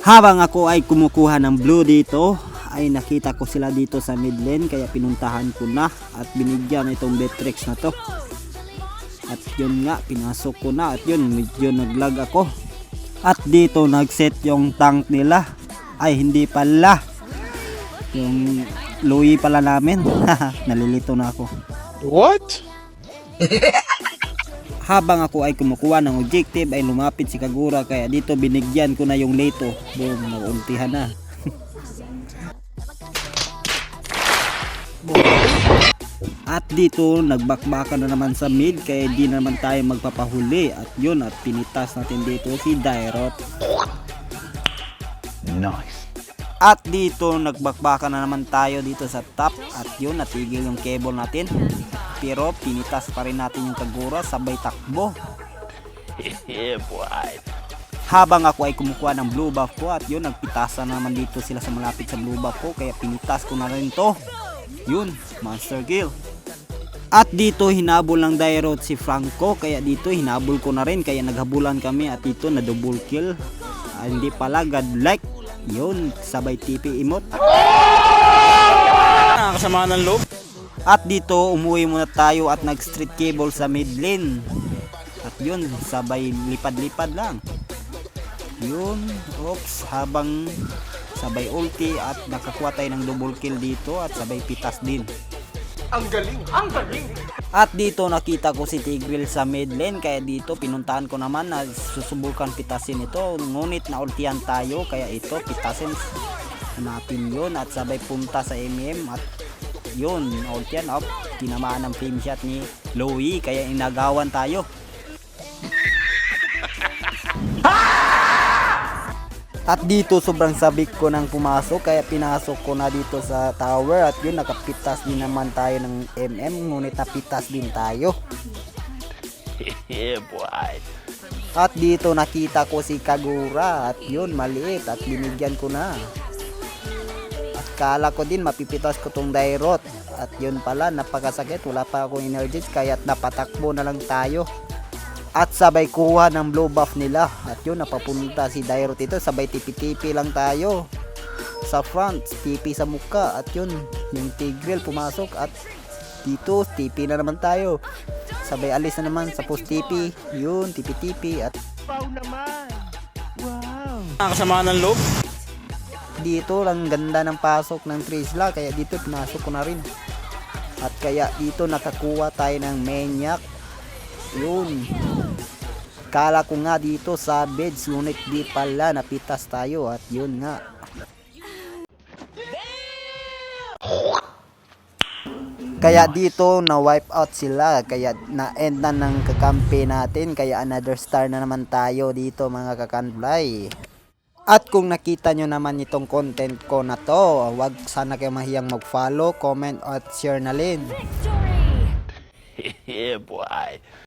Habang ako ay kumukuha ng blue dito, ay nakita ko sila dito sa mid lane, kaya pinuntahan ko na at binigyan itong Betrix na to. At yun nga, pinasok ko na at yun, medyo naglag ako. At dito nagset yung tank nila. Ay hindi pala, yung Louie pala namin. Nalilito na ako. What? Habang ako ay kumukuha ng objective ay lumapit si Kagura, kaya dito binigyan ko na yung Leto. Boom, nag-ultihan na. At dito nagbakbakan na naman sa mid, kaya di na naman tayo magpapahuli. At yun, at pinitas natin dito si Dairot. Nice. At dito nagbakbakan na naman tayo dito sa top. At yun, natigil yung cable natin. Pero pinitas pa rin natin yung Kagura, sabay takbo. Yeah, boy. Habang ako ay kumukuha ng blue buff ko, at yun, nagpitasan naman dito sila sa malapit sa blue buff ko, kaya pinitas ko na rin to. Yun, monster kill. At dito hinabol ng Dairot si Franco, kaya dito hinabol ko na rin, kaya naghabulan kami at dito na double kill. Hindi pala, godlike. Yun, sabay TP emote. Nakakasama ng loob. At dito umuwi muna tayo at nag street cable sa mid lane. At yun, sabay lipad-lipad lang. Yun, oops, habang sabay ulti at nakakuha tayo ng double kill dito at sabay pitas din. Ang galing, ang galing. At dito nakita ko si Tigreal sa mid lane, kaya dito pinuntahan ko naman na susubukan pitasin ito. Ngunit naultihan tayo, kaya ito pitasin natin yun at sabay punta sa MM at yun, naultihan up. Tinamaan ng flame shot ni Louie, kaya inagawan tayo. At dito sobrang sabik ko nang pumasok, kaya pinasok ko na dito sa tower at yun, nakapitas din naman tayo ng MM, ngunit napitas din tayo. Yeah, boy. At dito nakita ko si Kagura at yun, maliit at binigyan ko na. At kala ko din mapipitas ko tong Dairot at yun pala, napakasakit, wala pa akong energies, kaya napatakbo na lang tayo. At sabay kuha ng blue buff nila. At yun, napapunta si Dairot ito. Sabay tipi-tipi lang tayo sa front, tipi sa muka. At yun, yung Tigreal pumasok. At dito, tipi na naman tayo. Sabay alis na naman sa post tipi. Yun, tipi-tipi. At Wow naman. Wow. Nakakasama ng loob. dito, lang ganda ng pasok ng Trisla. Kaya dito, pinasok ko na rin. At kaya dito, nakakuha tayo ng Maniac. Yun, kala ko nga dito sa beds, ngunit di pala, napitas tayo. At yun nga, kaya dito na wipe out sila, kaya na end na ng kakampi natin, kaya another star na naman tayo dito mga kakanblay. At kung nakita nyo naman itong content ko na to, wag sana kayo mahiyang mag follow, comment at share na rin. Yeah, boy.